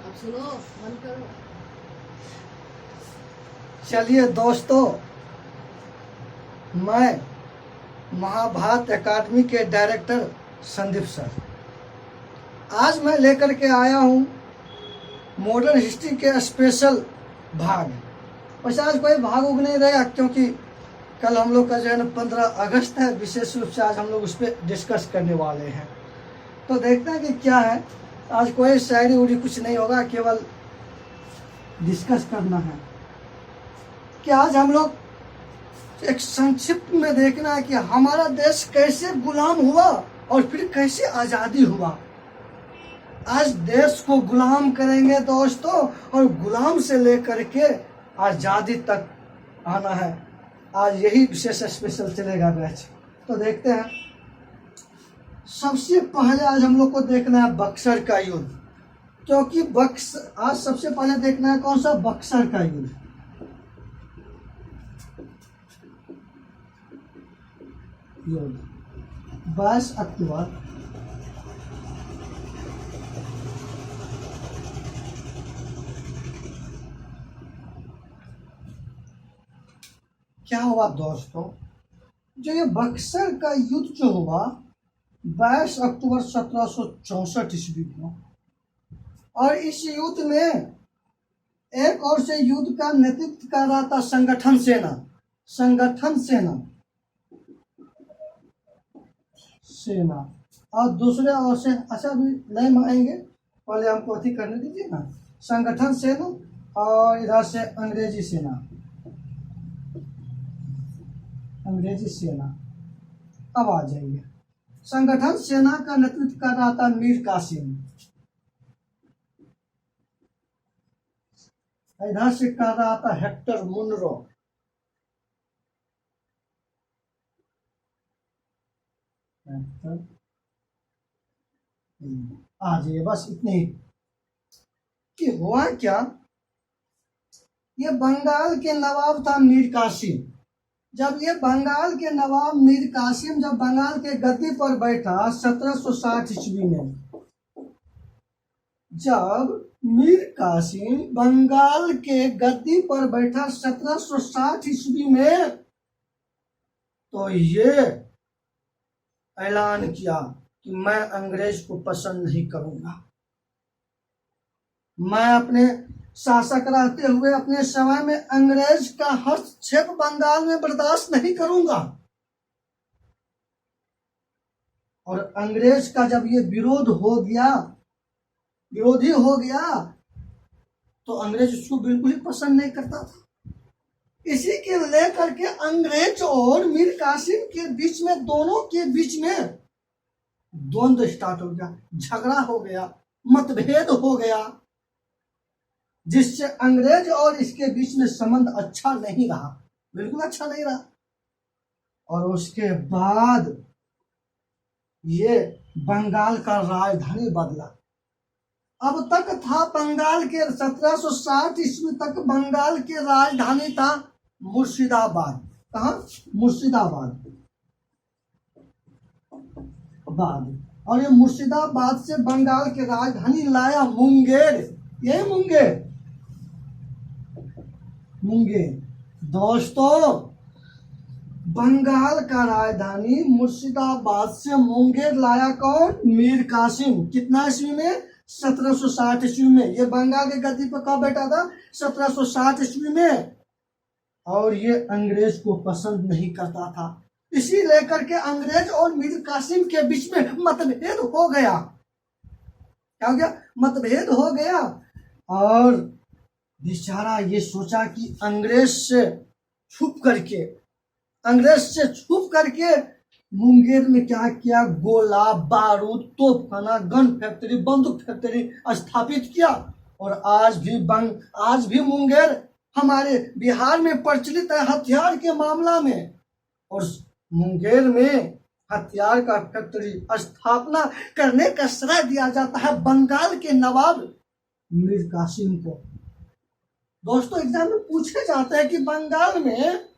अब सुनो, मन करो। चलिए दोस्तों, मैं महाभारत एकेडमी के डायरेक्टर संदीप सर, आज मैं लेकर के आया हूँ मॉडर्न हिस्ट्री के स्पेशल भाग। वैसे आज कोई भाग उग नहीं रहेगा, क्योंकि कल हम लोग का जो है ना 15 अगस्त है। विशेष रूप से आज हम लोग उस पर डिस्कस करने वाले हैं। तो देखते हैं कि क्या है। आज कोई शायरी उड़ी कुछ नहीं होगा, केवल डिस्कस करना है कि आज हम लोग एक संक्षिप्त में देखना है कि हमारा देश कैसे गुलाम हुआ और फिर कैसे आज़ादी हुआ। आज देश को गुलाम करेंगे दोस्तों, और गुलाम से लेकर के आज़ादी तक आना है। आज यही विशेष स्पेशल चलेगा बैच। तो देखते हैं। सबसे पहले आज हम लोग को देखना है बक्सर का युद्ध, क्योंकि आज सबसे पहले देखना है कौन सा, बक्सर का युद्ध। युद्ध 22 अक्टूबर 'क्या हुआ दोस्तों, जो ये बक्सर का युद्ध जो हुआ 22 अक्टूबर 1764 ईस्वी को, और इस युद्ध में एक और से युद्ध का नेतृत्व कर रहा था संगठन सेना, और दूसरे ओर से, अच्छा अभी नहीं आएंगे, पहले हमको अथी करने दीजिए ना। संगठन सेना और इधर से अंग्रेजी सेना अब आ जाइए। संगठन सेना का नेतृत्व कर रहा था मीर कासिम, इधर से कर रहा था हेक्टर मुनरो। आ जाइए, बस इतने ही। कि हुआ क्या, ये बंगाल के नवाब था मीर कासिम। जब ये बंगाल के नवाब मीर कासिम जब बंगाल के गद्दी पर बैठा 1760 ईस्वी में, जब मीर कासिम बंगाल के गद्दी पर बैठा 1760 ईस्वी में, तो ये ऐलान किया कि मैं अंग्रेज को पसंद नहीं करूंगा। मैं अपने शासक रहते हुए अपने समय में अंग्रेज का हस्तक्षेप बंगाल में बर्दाश्त नहीं करूंगा। और अंग्रेज का जब ये विरोधी हो गया, तो अंग्रेज उसको बिल्कुल ही पसंद नहीं करता था। इसी के लेकर के अंग्रेज और मीर कासिम के बीच में, दोनों के बीच में द्वंद्व स्टार्ट हो गया, झगड़ा हो गया, मतभेद हो गया, जिससे अंग्रेज और इसके बीच में संबंध अच्छा नहीं रहा, बिल्कुल अच्छा नहीं रहा। और उसके बाद ये बंगाल का राजधानी बदला। अब तक था बंगाल के 1760 ईस्वी तक बंगाल के राजधानी था मुर्शिदाबाद। कहाँ? मुर्शिदाबाद। और ये मुर्शिदाबाद से बंगाल के राजधानी लाया मुंगेर। ये मुंगेर दोस्तों, बंगाल का राजधानी मुर्शिदाबाद से मुंगेर लाया कौन? मीर कासिम। कितना ईस्वी में? 1760 ईस्वी में। ये बंगाल के गद्दी पर कब बैठा था? 1760 ईस्वी में। और ये अंग्रेज को पसंद नहीं करता था, इसी लेकर के अंग्रेज और मीर कासिम के बीच में मतभेद हो गया। क्या हो गया? मतभेद हो गया। और बेचारा ये सोचा कि अंग्रेज से छुप करके मुंगेर में क्या किया? गोला बारूद, तोपखाना, गन फैक्ट्री, बंदूक फैक्ट्री स्थापित किया। और आज भी मुंगेर हमारे बिहार में प्रचलित है हथियार के मामला में। और मुंगेर में हथियार का फैक्ट्री स्थापना करने का श्रेय दिया जाता है बंगाल के नवाब मीर कासिम को। दोस्तों एग्जाम में पूछे जाते हैं कि बंगाल में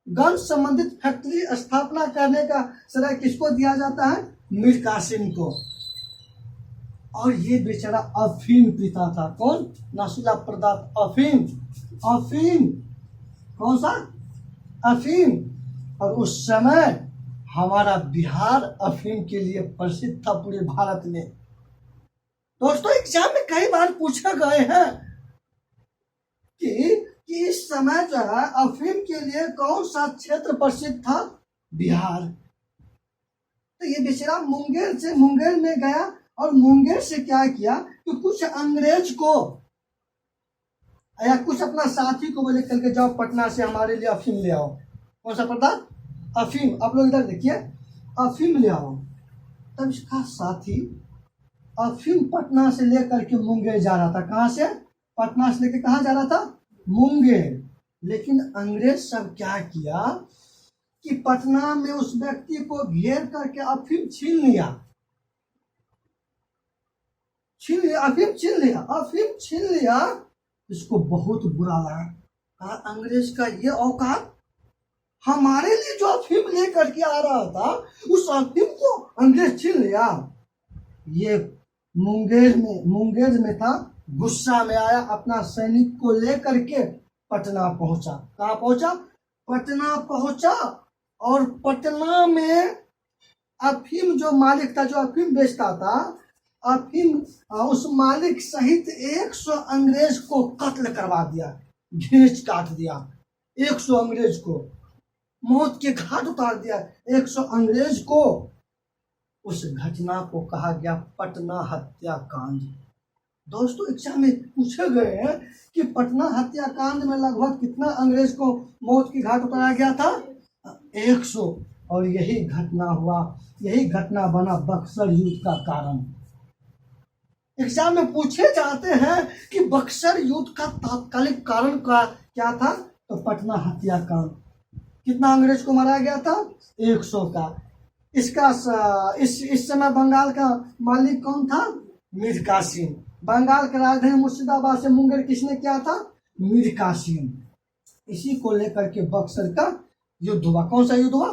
गन संबंधित फैक्ट्री स्थापना करने का श्रेय किसको दिया जाता है? मीर कासिम को। और ये बेचारा अफीम पीता था। कौन? नशीला पदार्थ अफीम। अफीम कौन सा? अफीम। और उस समय हमारा बिहार अफीम के लिए प्रसिद्ध था पूरे भारत में। दोस्तों एग्जाम में कई बार पूछा गए हैं कि इस समय जो है अफीम के लिए कौन सा क्षेत्र प्रसिद्ध था? बिहार। तो ये बेचारा मुंगेर में गया और मुंगेर से क्या किया कि कुछ अंग्रेज को या कुछ अपना साथी को बोले चल के जाओ पटना से हमारे लिए अफीम ले आओ। कौन सा पदार्थ? अफीम। आप लोग इधर देखिए, अफीम ले आओ। तब इसका साथी अफीम पटना से लेकर के मुंगेर जा रहा था। कहाँ से? पटना से लेकर कहाँ जा रहा था? मुंगेर। लेकिन अंग्रेज सब क्या किया कि पटना में उस व्यक्ति को घेर करके अफीम छीन लिया। अफीम छीन लिया। इसको बहुत बुरा लगा। कहा अंग्रेज का ये औकात, हमारे लिए जो अफीम लेकर के आ रहा था उस अफीम को अंग्रेज छीन लिया। ये मुंगेर में था, गुस्सा में आया, अपना सैनिक को लेकर के पटना पहुंचा। कहाँ पहुंचा? पटना पहुंचा। और पटना में अफीम जो मालिक था, जो अफीम बेचता था, अफीम उस मालिक सहित 100 अंग्रेज को कत्ल करवा दिया, घींच काट दिया। 100 अंग्रेज को मौत के घाट उतार दिया। 100 अंग्रेज को। उस घटना को कहा गया पटना हत्याकांड। दोस्तों एग्जाम में पूछे गए हैं कि पटना हत्याकांड में लगभग कितना अंग्रेज को मौत के घाट उतारा गया था? 100। और यही घटना हुआ, यही घटना बना बक्सर युद्ध का कारण। एग्जाम में पूछे जाते हैं कि बक्सर युद्ध का तात्कालिक कारण का क्या था? तो पटना हत्याकांड। कितना अंग्रेज को मारा गया था? 100 का। इसका इस समय बंगाल का मालिक कौन था? मीर कासिम। बंगाल की राजधानी मुर्शिदाबाद से मुंगेर किसने किया था? मीर कासिम। इसी को लेकर के बक्सर का युद्ध हुआ। कौन सा युद्ध हुआ?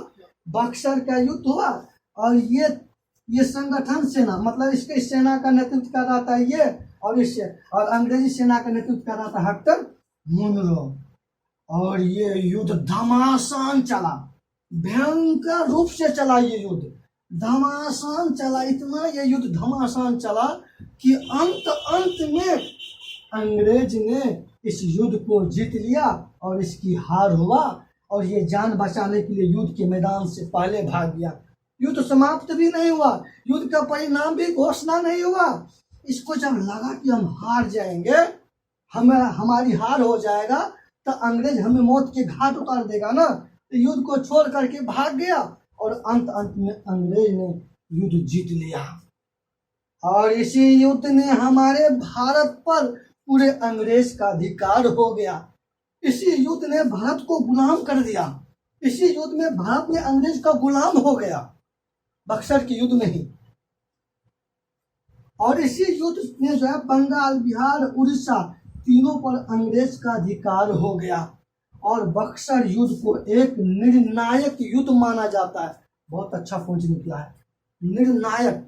बक्सर का युद्ध हुआ। और ये संगठन सेना, मतलब इसके सेना का नेतृत्व कर रहा था ये, और अंग्रेजी सेना का नेतृत्व कर रहा था हेक्टर मुनरो। और ये युद्ध घमासान चला, भयंकर रूप से चला। ये युद्ध घमासान चला, इतना ये युद्ध घमासान चला कि अंत में अंग्रेज ने इस युद्ध को जीत लिया और इसकी हार हुआ। और ये जान बचाने के लिए युद्ध के मैदान से पहले भाग गया। युद्ध समाप्त भी नहीं हुआ, युद्ध का परिणाम भी घोषणा नहीं हुआ। इसको जब लगा कि हम हार जाएंगे, हमारी हार हो जाएगा, तो अंग्रेज हमें मौत के घाट उतार देगा ना, तो युद्ध को छोड़ करके भाग गया। और अंत में अंग्रेज ने युद्ध जीत लिया। और इसी युद्ध ने हमारे भारत पर पूरे अंग्रेज का अधिकार हो गया। इसी युद्ध ने भारत को गुलाम कर दिया। इसी युद्ध में भारत में अंग्रेज का गुलाम हो गया, बक्सर के युद्ध में ही। और इसी युद्ध में जो है बंगाल, बिहार, उड़ीसा तीनों पर अंग्रेज का अधिकार हो गया। और बक्सर युद्ध को एक निर्णायक युद्ध माना जाता है। बहुत अच्छा पॉइंट निकला है, निर्णायक।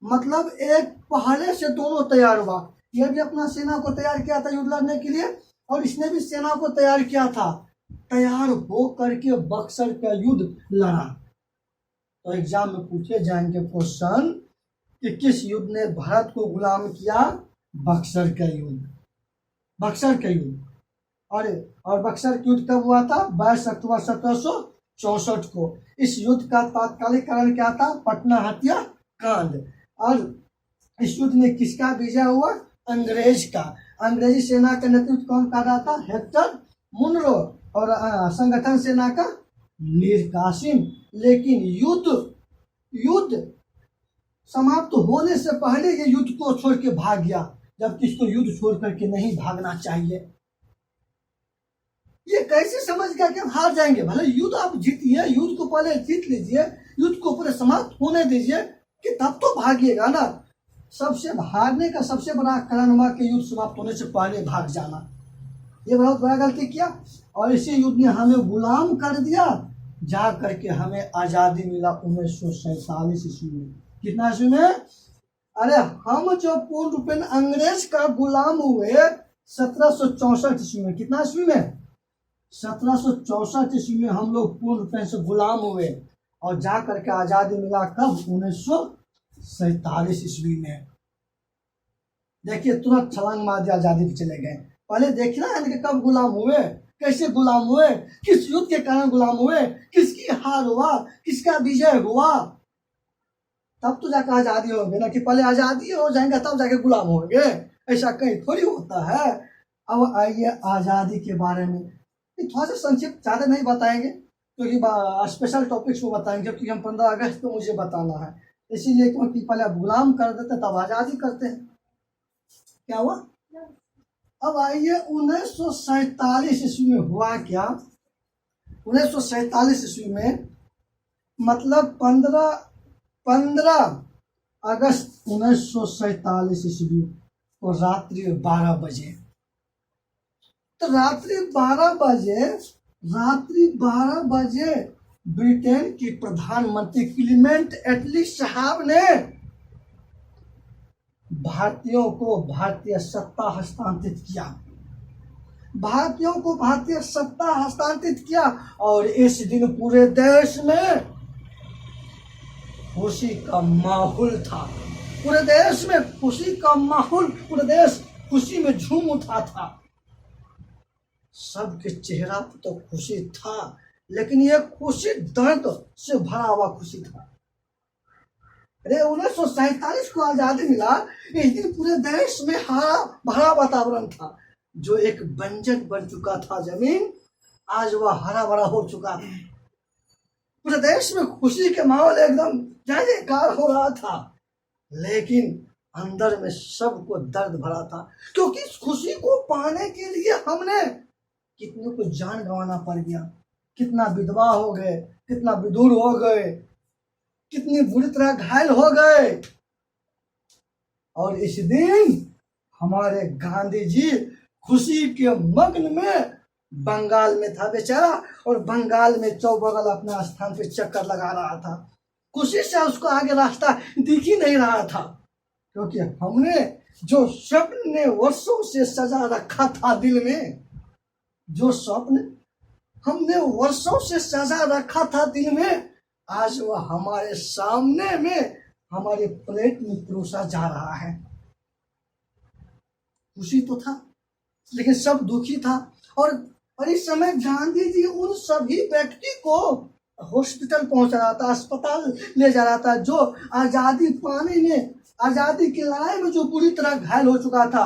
मतलब एक पहले से दोनों तैयार हुआ। यह भी अपना सेना को तैयार किया था युद्ध लड़ने के लिए, और इसने भी सेना को तैयार किया था। तैयार हो करके बक्सर का युद्ध लड़ा। तो एग्जाम में पूछे जाएंगे क्वेश्चन कि किस युद्ध ने भारत को गुलाम किया? बक्सर का युद्ध। बक्सर का युद्ध। और बक्सर का युद्ध कब हुआ था? 22 अक्टूबर 1764 को। इस युद्ध का तात्कालिक कारण क्या था? पटना हत्याकांड। और इस युद्ध में किसका विजय हुआ? अंग्रेज का। अंग्रेजी सेना का नेतृत्व कौन कर रहा था? Hector Munro. और संगठन सेना का मीर कासिम। लेकिन युद्ध समाप्त होने से पहले ये युद्ध को छोड़ के भाग गया, जबकि इसको युद्ध छोड़ करके नहीं भागना चाहिए। ये कैसे समझ गया कि हम हार जाएंगे? भले युद्ध आप जीतिए, युद्ध को पहले जीत लीजिए, युद्ध को पूरे समाप्त होने दीजिए, कि तब तो भागिएगा ना। सबसे हारने का सबसे बड़ा कारण हुआ कि युद्ध समाप्त होने से पहले भाग जाना। ये बहुत बड़ा गलती किया, और इसी युद्ध ने हमें गुलाम कर दिया, जा करके हमें आज़ादी मिला 1947 ईस्वी में। कितना ईस्वी में? अरे हम जो पूर्ण रूपेण अंग्रेज का गुलाम हुए 1764 ईस्वी में। कितना ईस्वी में? 1764 ईस्वी में हम लोग पूर्ण रूपेण से गुलाम हुए, और जा करके आज़ादी मिला कब? 1947 ईस्वी में। देखिए तुरंत छलांग मार दिया, आज़ादी पे चले गए। पहले देखना है कि कब गुलाम हुए, कैसे गुलाम हुए, किस युद्ध के कारण गुलाम हुए, किसकी हार हुआ, किसका विजय हुआ, तब तो जाकर आज़ादी होगी ना, कि पहले आज़ादी हो जाएंगे तब जाके गुलाम होंगे। ऐसा कहीं थोड़ी होता है। अब आइए आज़ादी के बारे में थोड़ा सा संक्षिप्त, ज़्यादा नहीं बताएंगे क्योंकि स्पेशल टॉपिक्स को बताएंगे, क्योंकि हम 15 अगस्त को मुझे बताना है, इसीलिए क्योंकि पहले गुलाम कर देते तब आज़ादी करते हैं। क्या हुआ? अब आइए 1947 ईस्वी में हुआ क्या? 1947 ईस्वी में मतलब 15 अगस्त 1947 ईस्वी को रात्रि 12 बजे, तो रात्रि 12 बजे ब्रिटेन की प्रधानमंत्री क्लीमेंट एटली साहब ने भारतीयों को भारतीय सत्ता हस्तांतरित किया। भारतीयों को भारतीय सत्ता हस्तांतरित किया, और इस दिन पूरे देश में खुशी का माहौल था। पूरे देश में खुशी का माहौल, पूरे देश खुशी में झूम उठा था। सबके चेहरा पर तो खुशी था, लेकिन यह खुशी दर्द से भरा हुआ खुशी था। अरे 1947 को आजादी मिला, इस दिन पूरे देश में हरा भरा वातावरण था। जो एक बंजर बन चुका था जमीन, आज वह हरा भरा हो चुका था। पूरे देश में खुशी के माहौल एकदम जयकार हो रहा था, लेकिन अंदर में सबको दर्द भरा था, क्योंकि इस खुशी को पाने के लिए हमने कितने को जान गंवाना पड़ गया, कितना विधवा हो गए, कितना विधुर हो गए, कितनी बुरी तरह घायल हो गए। और इस दिन हमारे गांधी जी खुशी के मग्न में बंगाल में था बेचारा, और बंगाल में चौबगल अपना स्थान पे चक्कर लगा रहा था। खुशी से उसको आगे रास्ता दिख ही नहीं रहा था, क्योंकि हमने जो स्वप्न वर्षों से सजा रखा था दिल में, जो स्वप्न हमने वर्षों से सजा रखा था दिल में, आज वह हमारे सामने में हमारे प्लेट में परोसा जा रहा है। खुशी तो था, लेकिन सब दुखी था। और इस समय गांधी जी उन सभी व्यक्ति को हॉस्पिटल पहुंचा रहा था, अस्पताल ले जा रहा था, जो आजादी पाने में, आजादी की लड़ाई में जो पूरी तरह घायल हो चुका था।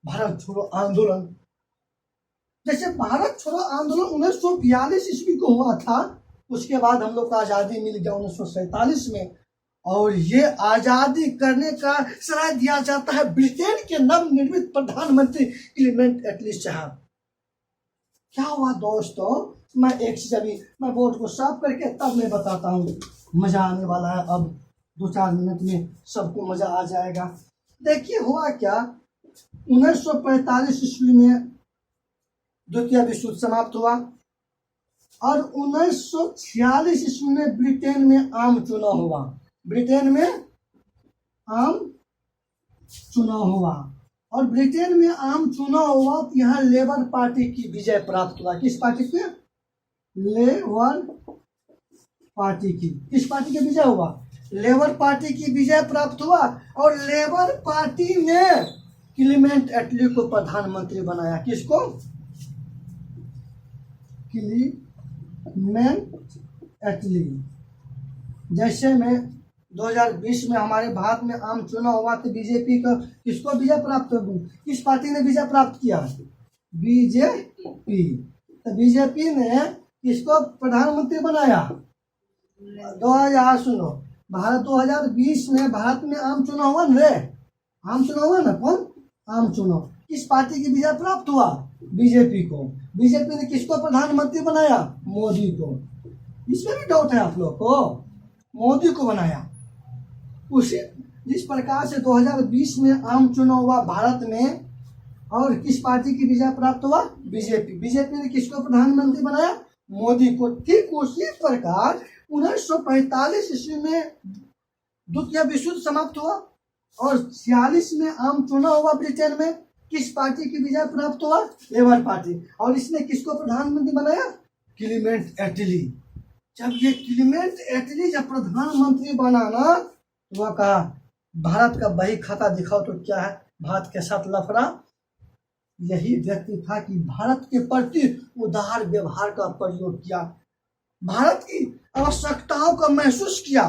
भारत छोड़ो आंदोलन, जैसे भारत छोड़ो आंदोलन 1942 ईस्वी को हुआ था, उसके बाद हम लोग को आजादी मिल गया 1947 में। और ये आजादी करने का श्रेय दिया जाता है ब्रिटेन के नवनिर्मित प्रधानमंत्री क्लीमेंट एटली साहब। क्या हुआ दोस्तों, मैं एक चीज अभी मैं बोर्ड को साफ करके तब मैं बताता हूँ, मजा आने वाला है। अब 2-4 मिनट में सबको मजा आ जाएगा। देखिए हुआ क्या, 1945 ईस्वी में द्वितीय विश्व युद्ध समाप्त हुआ, और 1946 ईस्वी में ब्रिटेन में आम चुनाव हुआ। ब्रिटेन में आम चुनाव हुआ, और ब्रिटेन में आम चुनाव हुआ तो यहाँ लेबर पार्टी की विजय प्राप्त हुआ। किस पार्टी की? लेबर पार्टी की। किस पार्टी की विजय हुआ? लेबर पार्टी की विजय प्राप्त हुआ, और लेबर पार्टी ने क्लीमेंट एटली को प्रधानमंत्री बनाया। किसको? क्लीमेंट एटली। जैसे में 2020 में हमारे भारत में आम चुनाव हुआ तो बीजेपी का किसको विजय प्राप्त हुई? किस पार्टी ने विजय प्राप्त किया? बीजेपी। तो बीजेपी ने किसको प्रधानमंत्री बनाया? 2000 सुनो, भारत 2020 में भारत में आम चुनाव हुआ रे, आम चुनाव हुआ ना। कौन? आम चुनाव। किस पार्टी की विजय प्राप्त हुआ? बीजेपी को। बीजेपी ने किसको प्रधानमंत्री बनाया? मोदी को। इसमें भी डाउट है आप लोग को? मोदी को बनाया। उसी जिस प्रकार से 2020 में आम चुनाव हुआ भारत में, और किस पार्टी की विजय प्राप्त हुआ? बीजेपी। बीजेपी ने किसको प्रधानमंत्री बनाया? मोदी को। ठीक उसी प्रकार 1945 ईस्वी में द्वितीय विश्व युद्ध समाप्त हुआ और 46 में आम चुनाव हुआ ब्रिटेन में। किस पार्टी की विजय प्राप्त हुआ? Labour party. और इसने किसको प्रधानमंत्री बनाया? क्लीमेंट एटली। जब ये क्लीमेंट एटली जब प्रधानमंत्री बना ना, तो वह कहा भारत का बही खाता दिखाओ तो क्या है भारत के साथ लफड़ा। यही व्यक्ति था कि भारत के प्रति उदार व्यवहार का प्रयोग किया, भारत की आवश्यकताओं को महसूस किया।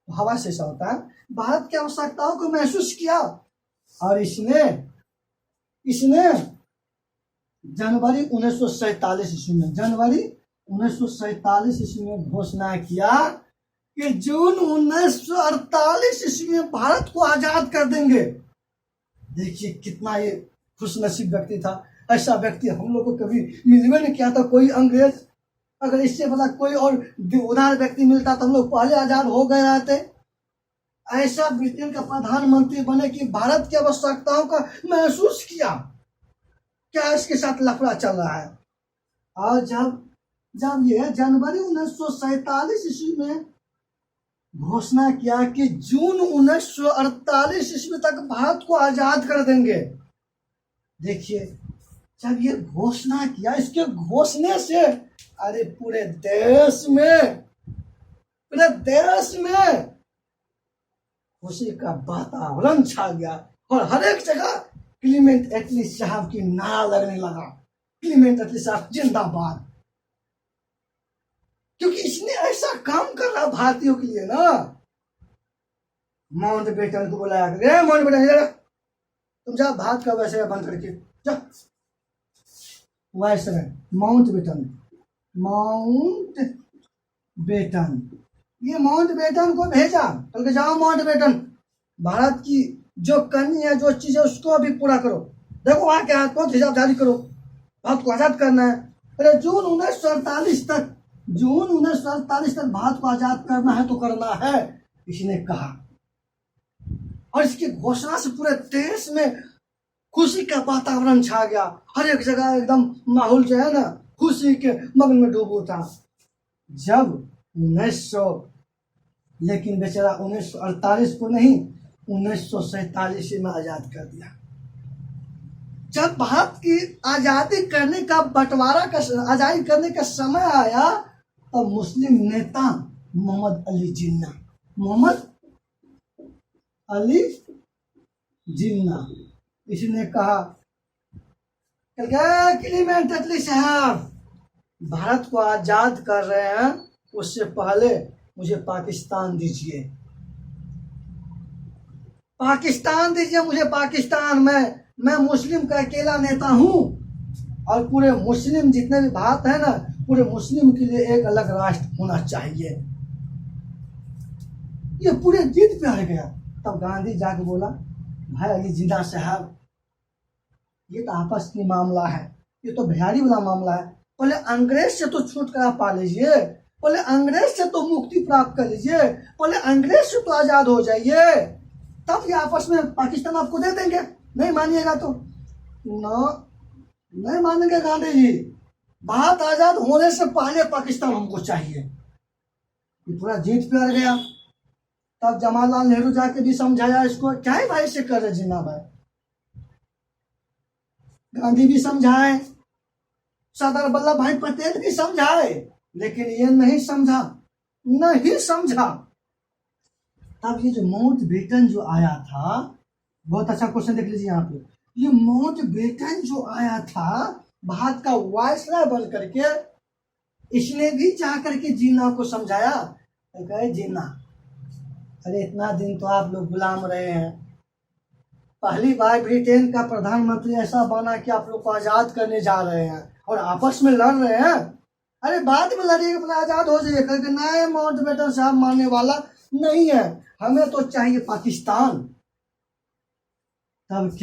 हवा से ऐसा होता है, भारत की आवश्यकताओं को महसूस किया और इसने जनवरी 1947 ईस्वी में घोषणा किया कि जून 1948 ईस्वी में भारत को आजाद कर देंगे। देखिए कितना ये खुशनसीब व्यक्ति था। ऐसा व्यक्ति हम लोग को कभी मिलवे नहीं किया था कोई अंग्रेज। अगर इससे बड़ा कोई और उदार व्यक्ति मिलता तो हम लोग पहले आजाद हो गए रहते। ऐसा ब्रिटेन का प्रधानमंत्री बने कि भारत की आवश्यकताओं का महसूस किया, क्या इसके साथ लफड़ा चल रहा है। और जब ये जनवरी 1947 ईस्वी में घोषणा किया कि जून 1948 ईस्वी तक भारत को आजाद कर देंगे। देखिए जब ये घोषणा किया, इसके घोषणे से अरे पूरे देश में खुशी का वातावरण छा गया और हर एक जगह क्लीमेंट एटली साहब की नारा लगने लगा, क्लीमेंट एटली साहब जिंदाबाद। क्योंकि इसने ऐसा काम कर रहा भारतीयों के लिए ना। माउंटबेटन को बुलाया, माउंटबेटन तुम जा भात का वैसे बंद करके जा। वाइसराय माउंटबेटन को भेजा, तो जाओ माउंटबेटन, भारत की जो करनी है जो चीज है उसको अभी पूरा करो। देखो वहां के हाथ को हिसाब जारी करो, भारत को आजाद करना है। अरे जून 1948 तक भारत को आजाद करना है तो करना है, इसने कहा। और इसकी घोषणा से पूरे देश में खुशी का वातावरण छा गया। हर एक जगह एकदम माहौल जो है ना खुशी के मगन में डूबा था। जब 1900 लेकिन बेचारा 1948 को नहीं 1947 में आजाद कर दिया। जब भारत की आजादी करने का बंटवारा का आजादी करने का समय आया तब मुस्लिम नेता मोहम्मद अली जिन्ना इसने कहा क्लीमेंट एटली साहब भारत को आजाद कर रहे हैं, उससे पहले मुझे पाकिस्तान दीजिए, मुझे पाकिस्तान में। मैं मुस्लिम का अकेला नेता हूं और पूरे मुस्लिम जितने भी भारत है ना, पूरे मुस्लिम के लिए एक अलग राष्ट्र होना चाहिए। ये पूरे जिद पे आ गया। तब गांधी जाके बोला भाई अली जिन्ना साहब ये तो आपस की मामला है, ये तो बिहारी वाला मामला है। पहले अंग्रेज से तो छुटकारा पा लीजिए, पहले अंग्रेज से तो मुक्ति प्राप्त कर लीजिए, पहले अंग्रेज से तो आजाद हो जाइए, तब ये आपस में पाकिस्तान आपको दे देंगे। नहीं मानिएगा तो नहीं मानेंगे गांधी जी, भारत आजाद होने से पहले पाकिस्तान हमको चाहिए। ये पूरा जीत पे आ गया। तब जवाहरलाल नेहरू जाके भी समझाया इसको, क्या है भाई से कर रहे जिन्ना भाई। गांधी भी समझाए, सरदार वल्लभ भाई पटेल भी समझाए, लेकिन ये नहीं समझा। तब ये जो माउंटबेटन जो आया था, बहुत अच्छा क्वेश्चन देख लीजिए यहाँ पे। ये माउंटबेटन जो आया था भारत का वायसराय बन करके, इसने भी जा करके जिन्ना को समझाया। कहे जिन्ना अरे इतना दिन तो आप लोग गुलाम रहे हैं, पहली बार ब्रिटेन का प्रधानमंत्री ऐसा बना कि आप लोग को आजाद करने जा रहे हैं और आपस में लड़ रहे हैं। अरे बाद में लड़िएगा अपना आजाद हो जाइए। करके नहीं, माउंटबेटन साहब मानने वाला नहीं है, हमें तो चाहिए पाकिस्तान। तब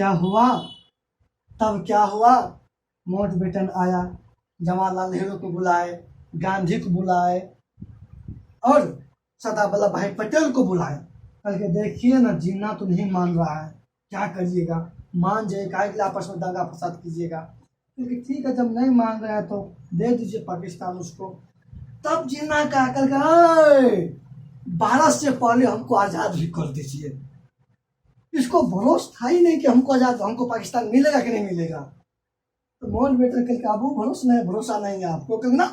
क्या हुआ माउंटबेटन आया, जवाहरलाल नेहरू को बुलाए, गांधी को बुलाए और सरदार वल्लभ भाई पटेल को बुलाए। कल के देखिए ना जिन्ना तो नहीं मान रहा है, क्या करिएगा। मान जाइए, काहे के लिए आपस में दंगा फसाद कीजिएगा। क्योंकि ठीक है, जब नहीं मान रहे हैं तो दे दीजिए पाकिस्तान उसको। तब जिन्ना क्या कर भारत से पहले हमको आज़ाद भी कर दीजिए। इसको भरोसा था ही नहीं कि हमको आज़ाद, हमको पाकिस्तान मिलेगा कि नहीं मिलेगा। तो माउंटबेटन कल काबू भरोसा नहीं है आपको करना,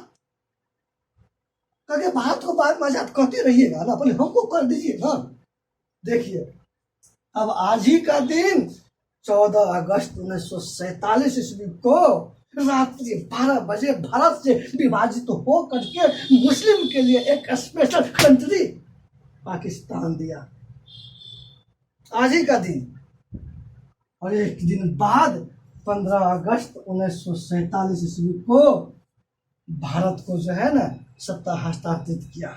क्योंकि भारत को बाद में आज़ाद करते रहिएगा ना, पहले हमको कर दीजिए ना। देखिए अब आज ही का दिन 14 अगस्त 1947 ईस्वी को रात्रि 12 बजे भारत से विभाजित हो करके मुस्लिम के लिए एक स्पेशल कंट्री पाकिस्तान दिया, आज ही का दिन। और एक दिन बाद 15 अगस्त 1947 ईस्वी को भारत को जो है ना सत्ता हस्तांतरित किया।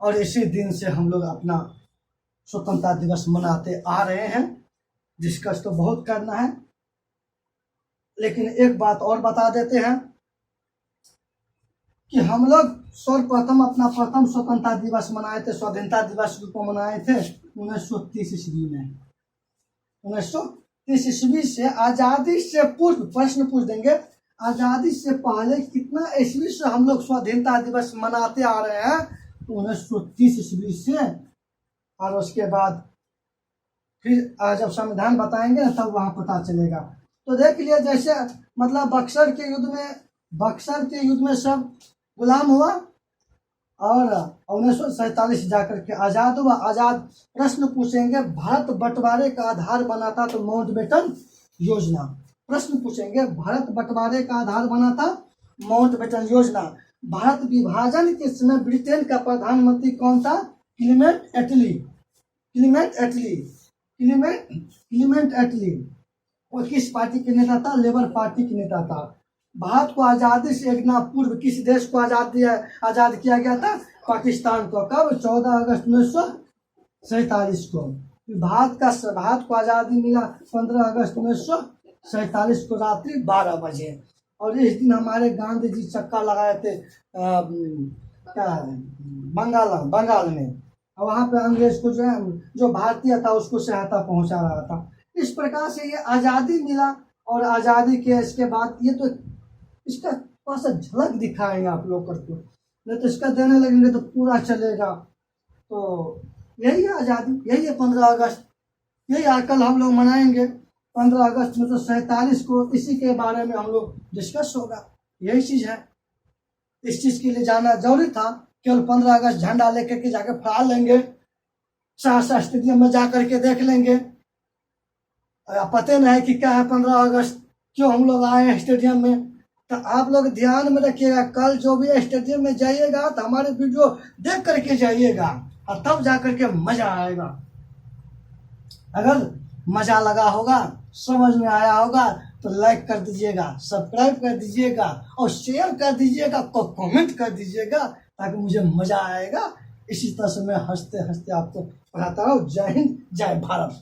और इसी दिन से हम लोग अपना स्वतंत्रता दिवस मनाते आ रहे हैं। डिस्कस तो बहुत करना है, लेकिन एक बात और बता देते हैं कि हम लोग सर्वप्रथम अपना प्रथम स्वतंत्रता दिवस मनाए थे, स्वाधीनता दिवस रूप में मनाए थे 1930 ईस्वी में। 1930 ईस्वी से आज़ादी से पूर्व प्रश्न पूछ देंगे, आज़ादी से पहले कितना ईस्वी से हम लोग स्वाधीनता दिवस मनाते आ रहे हैं? 1930 ईस्वी से। और उसके बाद फिर जब संविधान बताएंगे ना तब वहाँ पता चलेगा। तो देख लिया, जैसे मतलब बक्सर के युद्ध में सब गुलाम हुआ और 1947 जाकर के आज़ाद हुआ। आज़ाद प्रश्न पूछेंगे, भारत बंटवारे का आधार बना था तो माउंटबेटन योजना। प्रश्न पूछेंगे, भारत बंटवारे का आधार बना था माउंटबेटन योजना। भारत विभाजन के समय ब्रिटेन का प्रधानमंत्री कौन था? क्लीमेंट एटली। वो किस पार्टी के नेता था? लेबर पार्टी के नेता था। भारत को आज़ादी से एक ना पूर्व किस देश को आज़ाद किया गया था? पाकिस्तान को। कब? 14 अगस्त 1947 को। भारत को आज़ादी मिला 15 अगस्त 1947 को रात्रि 12 बजे। और इस दिन हमारे गांधी जी चक्का लगाए थे बंगाल में, और वहाँ पे अंग्रेज को जो भारतीय था उसको सहायता पहुंचा रहा था। इस प्रकार से ये आज़ादी मिला। और आज़ादी के इसके बाद ये तो इसका थोड़ा सा झलक दिखाएंगे आप लोग करके, नहीं तो इसका देने लगेंगे तो पूरा चलेगा। तो यही है आज़ादी, यही है 15 अगस्त, यही आजकल हम लोग मनाएंगे 15 अगस्त 1947 को। इसी के बारे में हम लोग डिस्कस होगा, यही चीज़ है। इस चीज़ के लिए जाना जरूरी था। केवल 15 अगस्त झंडा लेकर के जाकर फहरा लेंगे, सहरसा स्टेडियम में जा करके देख लेंगे, पता नहीं है कि क्या है 15 अगस्त, क्यों हम लोग आए हैं स्टेडियम में। तो आप लोग ध्यान में रखिएगा, कल जो भी स्टेडियम में जाइएगा तो हमारे वीडियो देख करके जाइएगा और तब जा करके मजा आएगा। अगर मजा लगा होगा, समझ में आया होगा तो लाइक कर दीजिएगा, सब्सक्राइब कर दीजिएगा और शेयर कर दीजिएगा, कमेंट कर दीजिएगा, ताकि मुझे मजा आएगा। इसी तरह से मैं हंसते हंसते आपको पढ़ाता हूँ। जय हिंद, जय भारत।